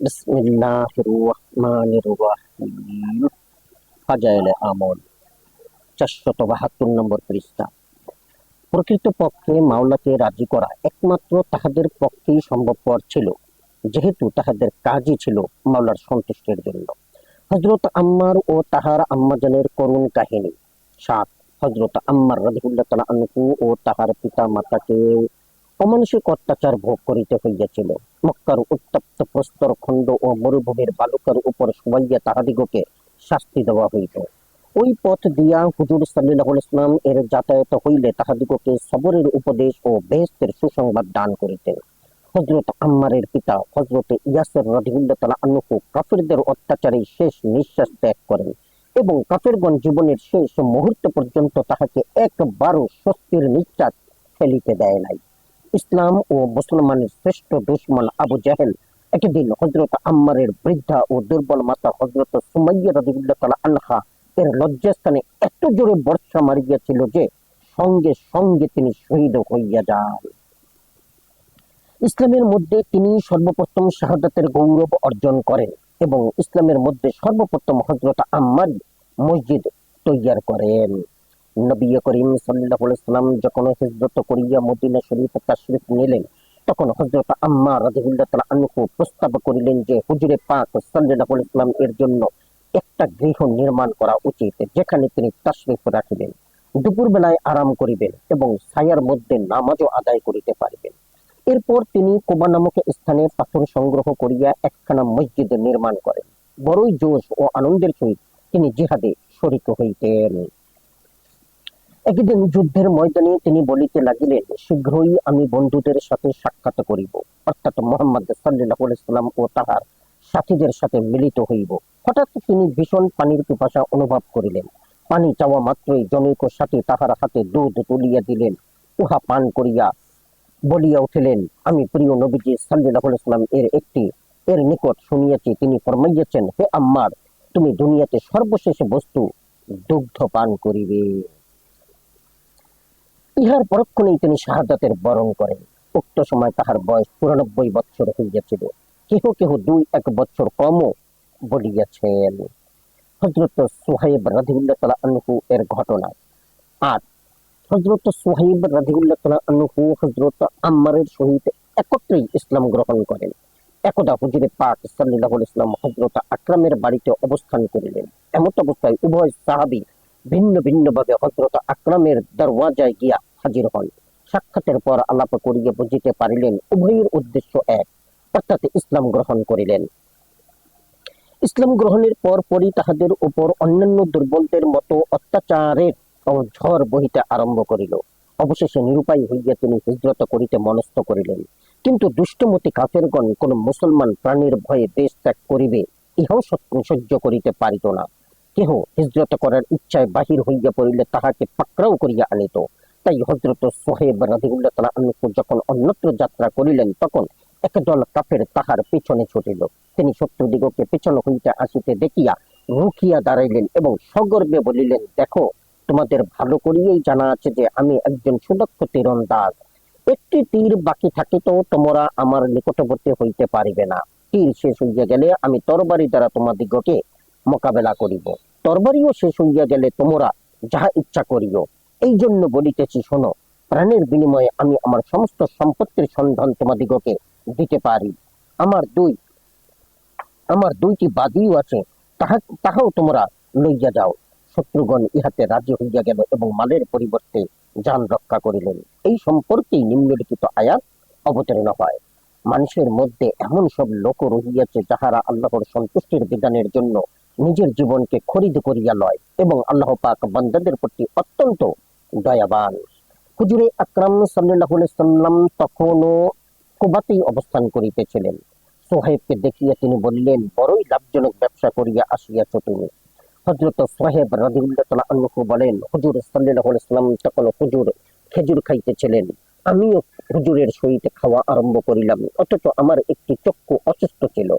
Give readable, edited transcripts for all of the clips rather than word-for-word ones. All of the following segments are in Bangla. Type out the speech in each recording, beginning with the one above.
বিসমিল্লাহির রহমানির রহিম। ফাজাইলে আমল 472 নম্বর পৃষ্ঠা। প্রকৃতপক্ষে মাওলাকে রাজি করা একমাত্র তাহাদের পক্ষেই সম্ভবপর ছিল, যেহেতু তাহাদের কাজই ছিল মাওলার সন্তুষ্টির জন্য। হযরত আম্মার ও তাহার আম্মাজানের করুণ কাহিনী। 7, হযরত আম্মার রাদিয়াল্লাহু তাআলা আনহু ও তাহার পিতা মাতাকে অমানুষিক অত্যাচার ভোগ করিতে হইয়াছিল। মক্কার উত্তপ্ত প্রস্তর খণ্ড ও মরুভূমির বালুকার উপর শোয়াইয়া তাহাদিগকে শাস্তি দেওয়া হইত। ওই পথ দিয়া হুজুর সাল্লাল্লাহু আলাইহি ওয়াসাল্লাম এর যাতায়াত হইলে তাহাদিগকে সবরের উপদেশ ও বেহেশতের সুসংবাদ দান করিতেন। হযরত আম্মারের পিতা হযরত ইয়াসির রাদিয়াল্লাহু তাআলা আনহু কাফিরদের অত্যাচারে শেষ নিঃশ্বাস ত্যাগ করেন এবং কাফিরগণ জীবনের শেষ মুহূর্ত পর্যন্ত তাহাকে একবারও স্বস্তির নিঃশ্বাস ফেলিতে দেয় নাই। ইসলাম ও মুসলমানের শ্রেষ্ঠ দুশমন আবু জাহেল একদিন হযরত আম্মারের বৃদ্ধা ও দুর্বল মাতা হযরত সুমাইয়া রাদিয়াল্লাহু তাআলা আনহা এর লজ্জাস্থানে এত জোরে বর্ষা মারিয়াছিল যে সঙ্গে সঙ্গে তিনি শহীদ হইয়া যান। ইসলামের মধ্যে তিনি সর্বপ্রথম শাহাদাতের গৌরব অর্জন করেন এবং ইসলামের মধ্যে সর্বপ্রথম হযরত আম্মার মসজিদ তৈয়ার করেন। নবী করিম সাল্লাল্লাহু আলাইহি ওয়াসাল্লাম যখন হিজরত করিয়া মদিনা শরীফে তাশরিফ নিলেন, তখন হযরত আম্মার রাদিয়াল্লাহু তাআলা আনহু প্রস্তাব করিলেন যে হুজুরে পাক সাল্লাল্লাহু আলাইহি ওয়াসাল্লাম এর জন্য একটা গৃহ নির্মাণ করা উচিত, যেখানে তিনি তাশরিফ রাখিবেন, দুপুর বেলায় আরাম করিবেন এবং ছায়ার মধ্যে নামাজও আদায় করিতে পারিবেন। এরপর তিনি কুবা নামক স্থানে পাথর সংগ্রহ করিয়া একখানা মসজিদ নির্মাণ করেন। বড়ই জোশ ও আনন্দের সহিত তিনি জিহাদে শরীক হইতেন। একদিন যুদ্ধের ময়দানে তিনি বলিতে লাগিলেন, শীঘ্রই আমি বন্ধুদের সাথে সাক্ষাৎ করিব, অর্থাৎ মুহাম্মদ সাল্লাল্লাহু আলাইহি ওয়াসাল্লাম ও তাহার সাথীদের সাথে মিলিত হইব। হঠাৎ তিনি ভীষণ পানির পিপাসা অনুভব করিলেন। পানি চাওয়া মাত্রই জনৈক সাথী তাহার হাতে দুধ তুলিয়া দিলেন। উহা পান করিয়া বলিয়া উঠিলেন, আমি প্রিয় নবীজি সাল্লাল্লাহু আলাইহি ওয়াসাল্লাম এর নিকট শুনিয়াছি, তিনি ফরমাইয়াছেন, হে আম্মার, তুমি দুনিয়াতে সর্বশেষ বস্তু দুগ্ধ পান করিবে। ইহার পরক্ষণেই তিনি শাহাদাতের বরণ করেন। উক্ত সময় তাহার বয়স ৯৪ বৎসর হইয়াছিল। কেহ কেহ ২-১ বৎসর কমও বলিয়াছেন। হযরত সুহাইব রাদিয়াল্লাহু তাআলা আনহু এর ঘটনা। আর হযরত সুহাইব রাদিয়াল্লাহু তাআলা আনহু হযরত আম্মারের সহিত একত্রেই ইসলাম গ্রহণ করেন। একদা হুজুরে পাক সাল্লাল্লাহু আলাইহি ওয়াসাল্লাম হযরত আকরামের বাড়িতে অবস্থান করিলেন। এমত অবস্থায় উভয় সাহাবী ভিন্ন ভিন্ন ভাবে হযরত আকরামের দরওয়াজায় গিয়া হাজির হন। সাক্ষাতের পর আলাপ করিয়া বুঝিতে পারিলেন উভয়ের উদ্দেশ্য এক, অর্থাৎ ইসলাম গ্রহণ করিলেন। ইসলাম গ্রহণের পর পরই তাহাদের উপর অন্যান্য দুর্বলদের মতো অত্যাচারের ঝড় বহিতে আরম্ভ করিল। অবশেষে নিরুপায় হইয়া তিনি হিজরত করিতে মনস্থ করিলেন। কিন্তু দুষ্টমতি কাফেরগণ কোন মুসলমান প্রাণীর ভয়ে দেশ ত্যাগ করিবে, ইহাও সহ্য করিতে পারিত না। কেহ হিজরত করার ইচ্ছায় বাহির হইয়া পড়িলে তাহাকে পাকড়াও করিয়া আনিত। তাই হযরত সুহাইব রাদিয়াল্লাহু তাআলা আনহু যখন অন্যত্র যাত্রা করিলেন, তখন একদল কাফের তাহার পিছনে ছুটিল। তিনি শত্রুদিগকে পিছন হইতে আসিতে দেখিয়া রুখিয়া দাঁড়াইলেন এবং সগর্বে বলিলেন, দেখো, তোমাদের ভালো করিয়াই জানা আছে যে আমি একজন সুদক্ষ তীরন্দাজ। একটি তীর বাকি থাকিতেও তোমরা আমার নিকটবর্তী হইতে পারিবে না। তীর শেষ হইয়া গেলে আমি তরবারি দ্বারা তোমাদিগকে মোকাবেলা করিব। তরবারিও শেষ হইয়া গেলে তোমরা যাহা ইচ্ছা করিও। এই জন্য বলিতেছি, শোনো, প্রাণের বিনিময়ে আমি আমার সমস্ত সম্পত্তির সন্ধান তোমাদিগকে দিতে পারি। আমার দুইটি বাদীও আছে, তাহাও তোমরা লইয়া যাও। শত্রুগণ ইহাতে রাজি হইয়া গেল এবং মালের পরিবর্তে জান রক্ষা করিলেন। এই সম্পর্কেই নিম্নলিখিত আয়াত অবতীর্ণ হয়। মানুষের মধ্যে এমন সব লোক রহিয়াছে যাহারা আল্লাহর সন্তুষ্টির বিধানের জন্য নিজের জীবনকে খরিদ করিয়া লয় এবং আল্লাহ পাক বান্দাদের প্রতি অত্যন্ত দয়াবান। হুজুরে আকরাম সাল্লাল্লাহু আলাইহি ওয়াসাল্লাম তখনও কুবাতেই অবস্থান করিতেছিলেন। সোহেবকে দেখিয়া তিনি বললেন, বড়ই লাভজনক ব্যবসা করিয়া আসিয়াছ তুমি। হযরত সোহেব রাদিয়াল্লাহু তাআলা আনহু বলেন, হুজুর সাল্লাল্লাহু আলাইহি ওয়াসাল্লাম তখন হুজুর খেজুর খাইতেছিলেন। আমিও হুজুরের সহিত খাওয়া আরম্ভ করিলাম, অথচ আমার একটি চক্ষু অসুস্থ ছিল।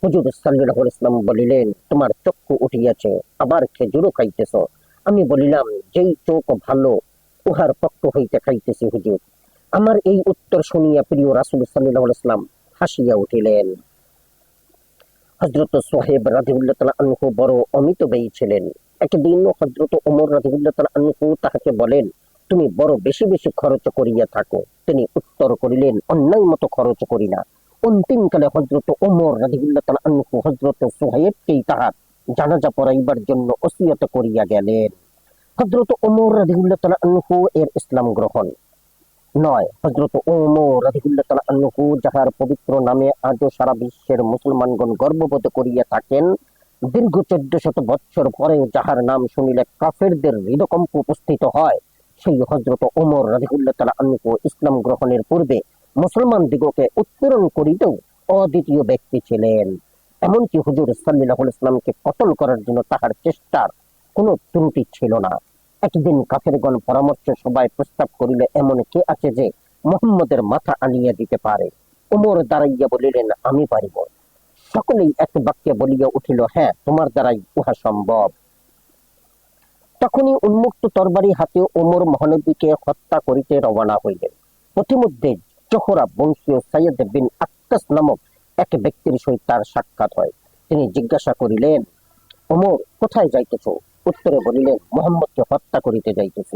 হুজুর সাল্লাল্লাহু আলাইহি ওয়াসাল্লাম বলিলেন, তোমার চক্ষু উঠিয়াছে, আবার খেজুরও খাইতেছ। আমি বলিলাম, যেই চোখ ভালো উহার পক্ষ হইতে খাইতেছি হুজুর। আমার এই উত্তর শুনিয়া প্রিয় রাসূল সাল্লাল্লাহু আলাইহি ওয়াসাল্লাম হাসিয়া উঠিলেন। হযরত সোহেব রাদিয়াল্লাহু তাআলা আনহু বড় অমিতব্যয়ী ছিলেন। একদিন হযরত ওমর রাদিয়াল্লাহু তাআলা আনহু তাহাকে বলেন, তুমি বড় বেশি বেশি খরচ করিয়া থাকো। তিনি উত্তর করিলেন, অন্যায় মতো খরচ করি না। অন্তিমকালে হযরত ওমর রাদিয়াল্লাহু তাআলা আনহু হযরত সোহেবকেই তাহার জানাজা পড়াইবার জন্য ওসিয়ত করিয়া গেলেন। হযরত ওমর রাদিয়াল্লাহু তাআলা আনহু এর ইসলাম গ্রহণ নয়। হযরত ওমর রাদিয়াল্লাহু তাআলা আনহু যাহার পবিত্র নামে আজও সারা বিশ্বের মুসলমানগণ গর্ববোধ করিয়া থাকেন, দীর্ঘ 1400 বৎসর পরেও যাহার নাম শুনিলে কাফেরদের হৃদকম্প উপস্থিত হয়, সেই হযরত ওমর রাদিয়াল্লাহু তাআলা আনহু ইসলাম গ্রহণের পূর্বে মুসলমান দিগকে উৎপীড়ন করিতেও অদ্বিতীয় ব্যক্তি ছিলেন। এমনকি হুজুর সাল্লাল্লাহু আলাইহি ওয়াসাল্লামকে কতল করার জন্য তাহার চেষ্টার কোনো ত্রুটি ছিল না। একদিন কাফেরগণ পরামর্শ সভায় প্রস্তাব করিলে, এমন কে আছে যে মুহাম্মদের মাথা আনিয়া দিতে পারে? ওমর দাঁড়াইয়া বলিলেন, আমি পারিব। সকলেই এক বাক্যে বলিয়া উঠিল, হ্যাঁ, তোমার দ্বারাই উহা সম্ভব। তখনই উন্মুক্ত তরবারি হাতে ওমর মহানবীকে হত্যা করিতে রওনা হইলেন। পথিমধ্যে জোহরা বংশীয় সৈয়দ বিন আক্কাস নামক এক ব্যক্তির সহিত তার সাক্ষাৎ হয়। তিনি জিজ্ঞাসা করিলেন, ওমর, কোথায় যাইতেছ? উত্তরে বলিলেন, মুহাম্মদকে হত্যা করিতে যাইতেছ।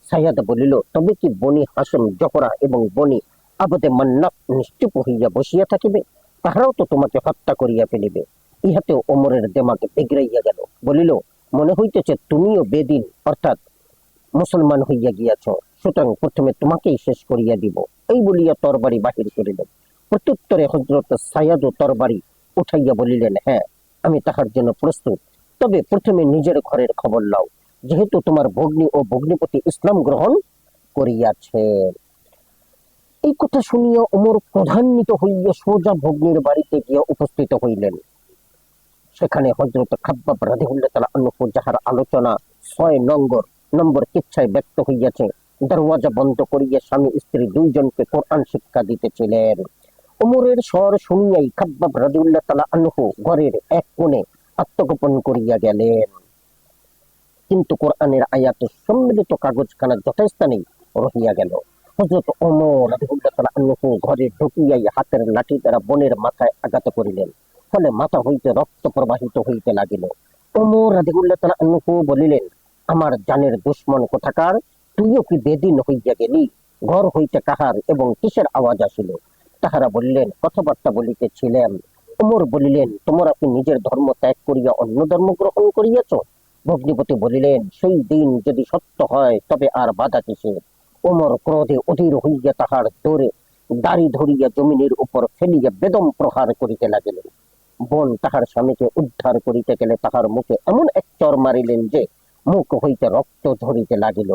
সাইয়াদ বলিল, তবে কি বনি হাসেম, জোহরা এবং বনি আবদে মান্নাফ নিশ্চুপ হইয়া বসিয়া থাকিবে? তাহারাও তো তোমাকে হত্যা করিয়া ফেলিবে। ইহাতে ওমরের দেমাগ বিগড়াইয়া গেল। বলিল, মনে হইতেছে তুমিও বেদিন অর্থাৎ মুসলমান হইয়া গিয়াছ, সুতরাং প্রথমে তোমাকেই শেষ করিয়া দিব। এই বলিয়া তরবারি বাহির করিলেন। প্রত্যুত্তরে হযরত সাইয়াদ তরবারি উঠাইয়া বলিলেন, হ্যাঁ, আমি তাহার জন্য প্রস্তুত। তবে প্রথমে নিজের ঘরের খবর লও, যেহেতু তোমার ভগ্নী ও ভগ্নীপতি ইসলাম গ্রহণ করিয়াছে। এই কথা শুনিয়া ওমর ক্রধান্বিত হইয়া সোজা ভগ্নীর বাড়িতে গিয়া উপস্থিত হইলেন। সেখানে হযরত খাব্বাব রাদিয়াল্লাহু তাআলা আনহু যাহার আলোচনা 6 নম্বর কিচ্ছায় ব্যক্ত হইয়াছে, দরওয়াজা বন্ধ করিয়া স্বামী স্ত্রী দুইজনকে কোরআন শিক্ষা দিতেছিলেন। ওমরের স্বর শুনিয়াই খাব্বাব রাদিয়াল্লাহু তাআলা আনহু ঘরের এক কোণে আত্মগোপন করিয়া গেলেন। কিন্তু কোরআনের আয়াত সম্মিলিত কাগজখানা যথাস্থানেই রহিয়া গেল। হযরত ওমর রাদিয়াল্লাহু তাআলা আনহু ঘরে ঢুকিয়াই হাতের লাঠি দ্বারা বোনের মাথায় আঘাত করিলেন। ফলে মাথা হইতে রক্ত প্রবাহিত হইতে লাগিল। ওমর রাদিয়াল্লাহু তাআলা আনহু বলিলেন, আমার জানের দুশমন কোথাকার, তুইও কি বেদিন হইয়া গেলি? ঘর হইতে কাহার এবং কিসের আওয়াজ আসিল? তাহারা বলিলেন, কথাবার্তা বলিতেছিলেন। ওমর বলিলেন, তোমরা কি নিজের ধর্ম ত্যাগ করিয়া অন্য ধর্ম গ্রহণ করিয়াছ? ভগ্নিপতি বলিলেন, সেই দিন যদি সত্য হয় তবে আর বাধা কিসের? ওমর ক্রোধে অধীর হইয়া তাহার দৌড়ে দাড়ি ধরিয়া জমিনের উপর ফেলিয়া বেদম প্রহার করিতে লাগিলেন। বোন তাহার স্বামীকে উদ্ধার করিতে গেলে তাহার মুখে এমন এক চর মারিলেন যে মুখ হইতে রক্ত ঝরিতে লাগিল।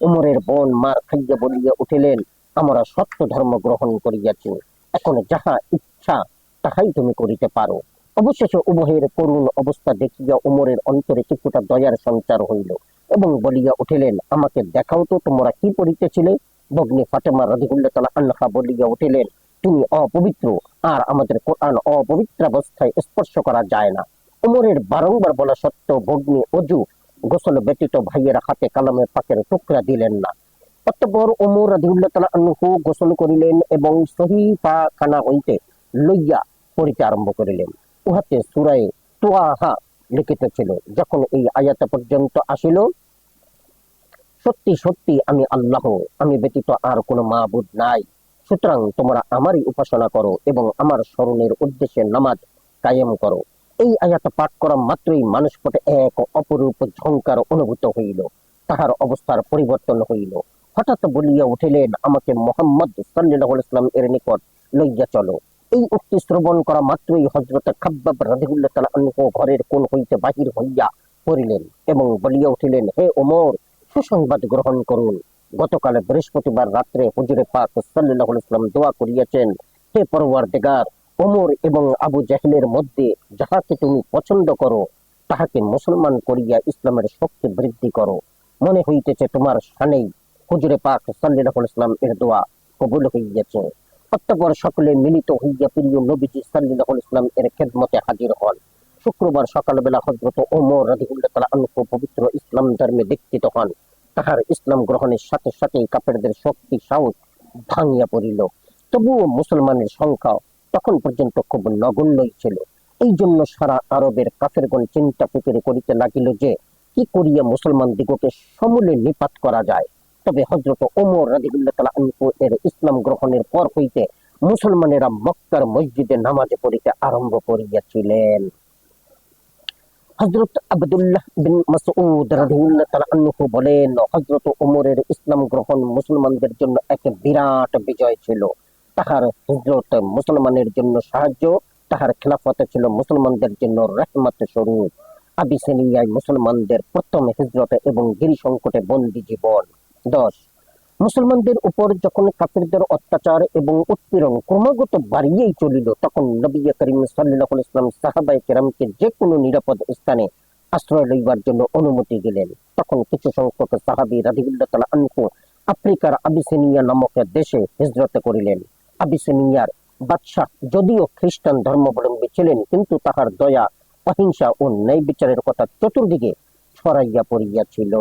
উমরের বোন মার খাইয়া বলিয়া উঠিলেন, আমরা সত্য ধর্ম গ্রহণ করিয়াছি, এখন যাহা ইচ্ছা তাহাই তুমি করিতে পারো। অবশেষে উভয়ের করুণ অবস্থা দেখিয়া উমরের অন্তরে কিছুটা দয়ার সঞ্চার হইল এবং বলিয়া উঠিলেন, আমাকে দেখাও তো তোমরা কি পড়িতেছিলে। ভগ্নী ফাতেমা রাদিয়াল্লাহু তাআলা আনহা বলিয়া উঠিলেন, তুমি অপবিত্র, আর আমাদের কোরআন অপবিত্রাবস্থায় স্পর্শ করা যায় না। উমরের বারংবার বলা সত্ত্বেও ভগ্নী অজু গোসল ব্যতীত ভাইয়ের হাতে কালামে পাকের টুকরা দিলেন না। অতঃপর ওমর রাদিয়াল্লাহু তাআলা আনহু গোসল করিলেন এবং সহিফা খানা হইতে লইয়া পড়িতে আরম্ভ করিলেন। উহাতে সূরা তুয়াহা লিখিত ছিল। যখন এই আয়াত পর্যন্ত আসিল, সত্যি সত্যি আমি আল্লাহ, আমি ব্যতীত আর কোনো মাবুদ নাই, সুতরাং তোমরা আমারই উপাসনা করো এবং আমার স্মরণের উদ্দেশ্যে নামাজ কায়েম করো। এই আয়াত পাঠ করা মাত্রই মানুষ পটে এক অপরূপ ঝংকার অনুভূত হইল। তাহার অবস্থার পরিবর্তন হইল। হঠাৎ বলিয়া উঠিলেন, আমাকে মুহাম্মদ সাল্লাল্লাহু আলাইহি ওয়াসাল্লাম এর নিকট লইয়া চলো। এই উক্তি শ্রবণ করা মাত্রই হযরত খাব্বাব রাদিয়াল্লাহু তাআলা আনহু ঘরের কোণ হইতে বাহির হইয়া পড়িলেন এবং বলিয়া উঠিলেন, হে ওমর, সুসংবাদ গ্রহণ করুন। গতকাল বৃহস্পতিবার রাত্রে হুজুরে পাক সাল্লাল্লাহু আলাইহি ওয়াসাল্লাম দোয়া করিয়াছেন, হে পরওয়ারদিগার, ওমর এবং আবু জাহেলের মধ্যে যাহাকে তুমি পছন্দ করো তাহাকে মুসলমান করিয়া ইসলামের শক্তি বৃদ্ধি করো। মনে হইতেছে তোমার শানেই হুজুরে পাক সাল্লাল্লাহু আলাইহি ওয়াসাল্লাম এর দোয়া কবুল হইয়াছে। অতঃপর সকলে মিলিত হইয়া প্রিয় নবীজি সাল্লাল্লাহু আলাইহি ওয়াসাল্লাম এর খেদমতে হাজির হন। শুক্রবার সকালবেলা হযরত ওমর রাদিয়াল্লাহু তাআলা আনহু পবিত্র ইসলাম ধর্মে দীক্ষিত হন। তাহার ইসলাম গ্রহণের সাথে সাথেই কাফেরদের শক্তি সাহস ভাঙিয়া পড়িল। তবুও মুসলমানের সংখ্যা তখন পর্যন্ত খুব নগণ্যই ছিল। এই জন্য সারা আরবের কাফেরগণ চিন্তা ফিকির করিতে লাগিল যে কি করিয়া মুসলমান দিগকে সমূলে নিপাত করা যায়। তবে হযরত ওমর রাদিয়াল্লাহু তাআলা আনহু এর ইসলাম গ্রহণের পর হইতে মুসলমানেরা মক্কার মসজিদে নামাজ পড়িতে আরম্ভ করিয়াছিলেন। হযরত আব্দুল্লাহ বিন মাসউদ রাদিয়াল্লাহু তাআলা আনহু বলেন, হযরত ওমরের ইসলাম গ্রহণ মুসলমানদের জন্য এক বিরাট বিজয় ছিল। তাহার হিজরত মুসলমানের জন্য সাহায্য, তাহার খেলাফত ছিল মুসলমানদের জন্য রহমত স্বরূপ। আবিসিনিয়ায় মুসলমানদের প্রথম হিজরত এবং গিরি সংকটে বন্দী জীবন। 10, মুসলমানদের উপর যখন কাফিরদের অত্যাচার এবং উৎপীড়ন ক্রমাগত বাড়িয়েই চলিল, তখন নবী করিম সাল্লাল্লাহু আলাইহি ওয়াসাল্লাম সাহাবায়ে কেরামকে যে কোনো নিরাপদ স্থানে আশ্রয় লইবার জন্য অনুমতি দিলেন। তখন কিছু সংখ্যক সাহাবী রাদিয়াল্লাহু তাআলা আনহু আফ্রিকার আবিসিনিয়া নামক দেশে হিজরত করিলেন। আবিসিনিয়ার বাদশাহ যদিও খ্রিস্টান ধর্মাবলম্বী ছিলেন, কিন্তু তাহার দয়া, অহিংসা ও ন্যায় বিচারের কথা চতুর্দিকে ছড়াইয়া পড়িয়াছিল।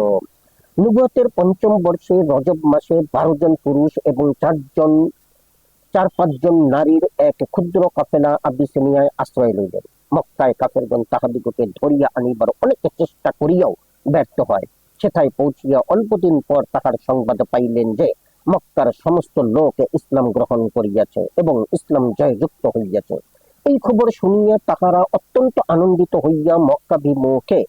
নবুয়তের পঞ্চম বর্ষে রজব মাসে 12 জন পুরুষ এবং 4-5 জন নারীর এক ক্ষুদ্র কাফেলা আবিসিনিয়ায় আশ্রয় লইলেন। মক্কায় কাফেরগণ তাহাদিগকে ধরিয়া আনিবার অনেক চেষ্টা করিয়াও ব্যর্থ হয়। সেথায় পৌঁছিয়া অল্পদিন পর তাহার সংবাদ পাইলেন যে মক্কার সমস্ত লোক ইসলাম গ্রহণ করিয়াছে এবং ইসলাম জয়যুক্ত হইয়াছে। এই খবর শুনিয়া তাহারা অত্যন্ত আনন্দিত হইয়া মক্কাভিমুখে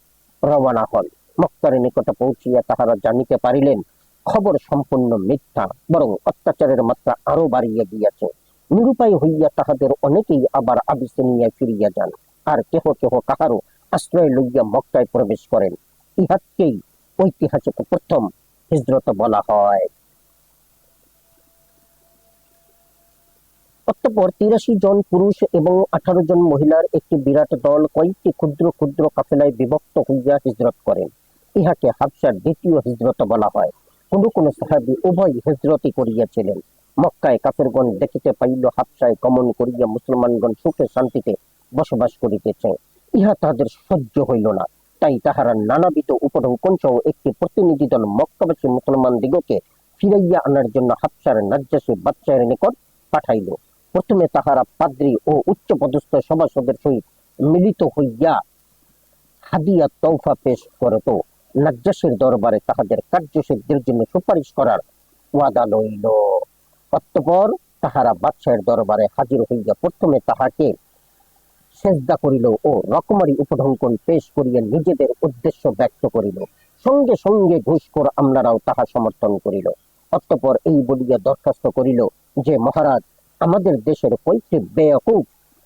রওনা হন। মক্কার নিকটে পৌঁছিয়া তাহারা জানিতে পারিলেন খবর সম্পূর্ণ মিথ্যা, বরং অত্যাচারের মাত্রা আরো বাড়িয়া গিয়াছে। নিরুপায় হইয়া তাহাদের অনেকেই আবার আবিসিনিয়ায় ফিরিয়া যান, আর কেহ কেহ কাহারও আশ্রয় লইয়া মক্কায় প্রবেশ করেন। ইহাকেই ঐতিহাসিক প্রথম হিজরত বলা হয়। অতঃপর 83 জন পুরুষ এবং 18 জন মহিলার একটি বিরাট দল কয়েকটি ক্ষুদ্র ক্ষুদ্র কাফেলায় বিভক্ত হইয়া হিজরত করেন। ইহাকে হাবশার দ্বিতীয় হিজরত বলা হয়। কোন কোন সাহাবী উভয় হিজরতই করিয়াছিলেন। মক্কায় কাফেরগণ দেখিতে পাইল হাবশায় গমন করিয়া মুসলমানগণ সুখে শান্তিতে বসবাস করিতেছে। ইহা তাহাদের সহ্য হইল না। তাই তাহারা নানাবিধ উপঢৌকন সহ একটি প্রতিনিধি দল মক্কাবাসী মুসলমান দিগকে ফিরাইয়া আনার জন্য হাবশার নাজ্জাশী বাদশাহের নিকট পাঠাইল। প্রথমে তাহারা পাদ্রী ও উচ্চ পদস্থ সভাসদের সহিত মিলিত হইয়া হাদিয়া তৌফা পেশ করত। নাজ্জাশীর দরবারে তাহাদের কার্যসিদ্ধির জন্য সুপারিশ করার ওয়াদা লইল। অতঃপর তাহারা বাদশাহের দরবারে হাজির হইয়া প্রথমে তাহাকে সেজদা করিল ও রকমারি উপঢৌকন পেশ করিয়া নিজেদের উদ্দেশ্য ব্যক্ত করিল। সঙ্গে সঙ্গে ঘুষখোর আমলারাও তাহা সমর্থন করিল। অতঃপর এই বলিয়া দরখাস্ত করিল যে, মহারাজ, আমাদের দেশের কয়েকটি বেয়াকুফ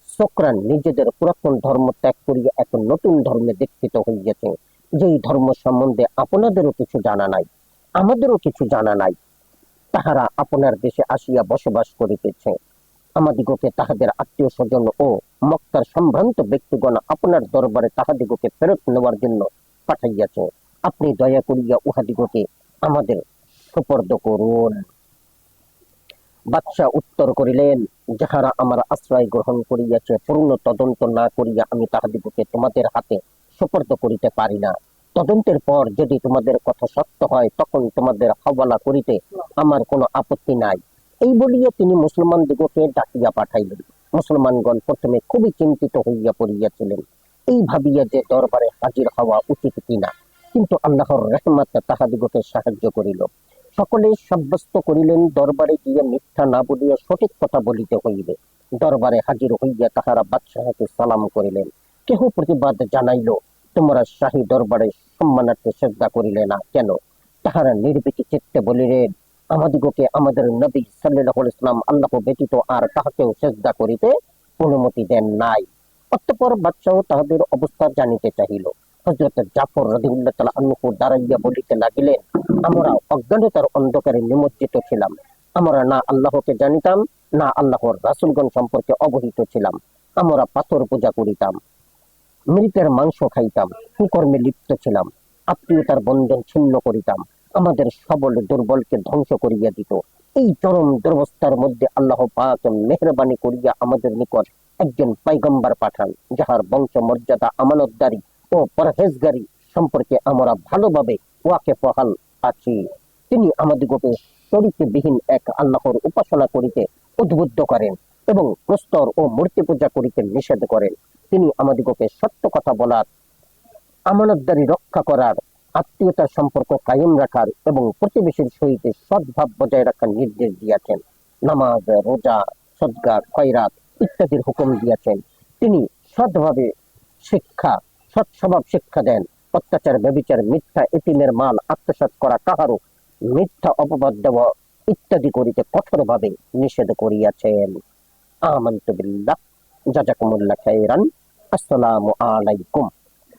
ছোকরা নিজেদের পুরাতন ধর্ম ত্যাগ করিয়া এক নতুন ধর্মে দীক্ষিত হইয়াছে, যেই ধর্ম সম্বন্ধে আপনাদেরও কিছু জানা নাই, আমাদেরও কিছু জানা নাই। তাহারা আপনার দেশে আসিয়া বসবাস করিতেছে। আমাদিগকে তাহাদের আত্মীয় স্বজন ও মক্কার সম্ভ্রান্ত ব্যক্তিগণ আপনার দরবারে তাহাদিগকে ফেরত নেওয়ার জন্য পাঠাইয়াছে। আপনি দয়া করিয়া উহাদিগকে আমাদের সুপর্দ করুন। বাদশাহ উত্তর করিলেন, যাহারা আমার আশ্রয় গ্রহণ করিয়াছে, পূর্ণ তদন্ত না করিয়া আমি তাহাদিগকে তোমাদের হাতে সুপর্দ করিতে পারি না। তদন্তের পর যদি তোমাদের কথা সত্য হয়, তখন তোমাদের হাওয়ালা করিতে আমার কোনো আপত্তি নাই। এই বলিয়া তিনি মুসলমান দিগকে ডাকিয়া পাঠাইলেন। মুসলমানগণ প্রথমে খুবই চিন্তিত হইয়া পড়িয়াছিলেন, এই ভাবিয়া যে দরবারে হাজির হওয়া উচিত কিনা, কিন্তু আল্লাহর রহমত তাহাদিগকে সাহায্য করিল। সকলে সাব্যস্ত করিলেন দরবারে গিয়া মিথ্যা না বলিয়া সঠিক কথা বলিতে হইবে। দরবারে হাজির হইয়া তাহারা বাদশাহকে সালাম করিলেন। কেহ প্রতিবাদ জানাইল, তোমরা শাহী দরবারে সম্মানার্থে সেজদা করিলে না কেন? তাহারা নির্ভীক চিত্তে বলিলেন, আমাদিগকে আমাদের নবী সাল্লাল্লাহু আলাইহি ওয়াসাল্লাম আল্লাহ ব্যতীত আর কাহাকেও সেজদা করিতে অনুমতি দেন নাই। অতঃপর বাদশাহ তাহাদের অবস্থা জানিতে চাহিল। হযরত জাফর রাদিয়াল্লাহু তাআলা আনহু দাঁড়াইয়া বলিতে লাগিলেন, আমরা অজ্ঞানতার অন্ধকারে নিমজ্জিত ছিলাম। আমরা না আল্লাহকে জানিতাম, না আল্লাহর রাসূলগণ সম্পর্কে অবহিত ছিলাম। আমরা পাথর পূজা করিতাম, মৃতের মাংস খাইতাম, কুকর্মে লিপ্ত ছিলাম, আত্মীয়তার বন্ধন ছিন্ন করিতাম, আমাদের সবল দুর্বলকে ধ্বংস করিয়া দিত। এই চরম দুরবস্থার মধ্যে আল্লাহ পাক মেহেরবানি করিয়া আমাদের নিকট একজন পয়গম্বর পাঠান, যাহার বংশ মর্যাদা, আমানতদারি ও পরহেজগারি সম্পর্কে আমরা ভালোভাবে ওয়াকিফহাল আছি। তিনি আমাদিগকে শরীকবিহীন এক আল্লাহর উপাসনা করিতে উদ্বুদ্ধ করেন এবং প্রস্তর ও মূর্তি পূজা করিতে নিষেধ করেন। তিনি আমাদিগকে সত্য কথা বলার, আমানতদারি রক্ষা করার, আত্মীয়তার সম্পর্ক কায়েম রাখার এবং প্রতিবেশীর সহিত সদ্ভাব বজায় রাখার নির্দেশ দিয়েছেন। নামাজ, রোজা, সদকা, খয়রাত ইত্যাদির হুকুম দিয়েছেন। তিনি সৎভাবে শিক্ষা, সৎ স্বভাব শিক্ষা দেন। অত্যাচার, ব্যভিচার, মিথ্যা, এতিমের মাল আত্মসাৎ করা, কাহারও মিথ্যা অপবাদ দেওয়া ইত্যাদি করিতে কঠোরভাবে নিষেধ করিয়াছেন। আমানতু বিল্লাহ। জাযাকুমুল্লাহ খাইরান। আসসালামু আলাইকুম।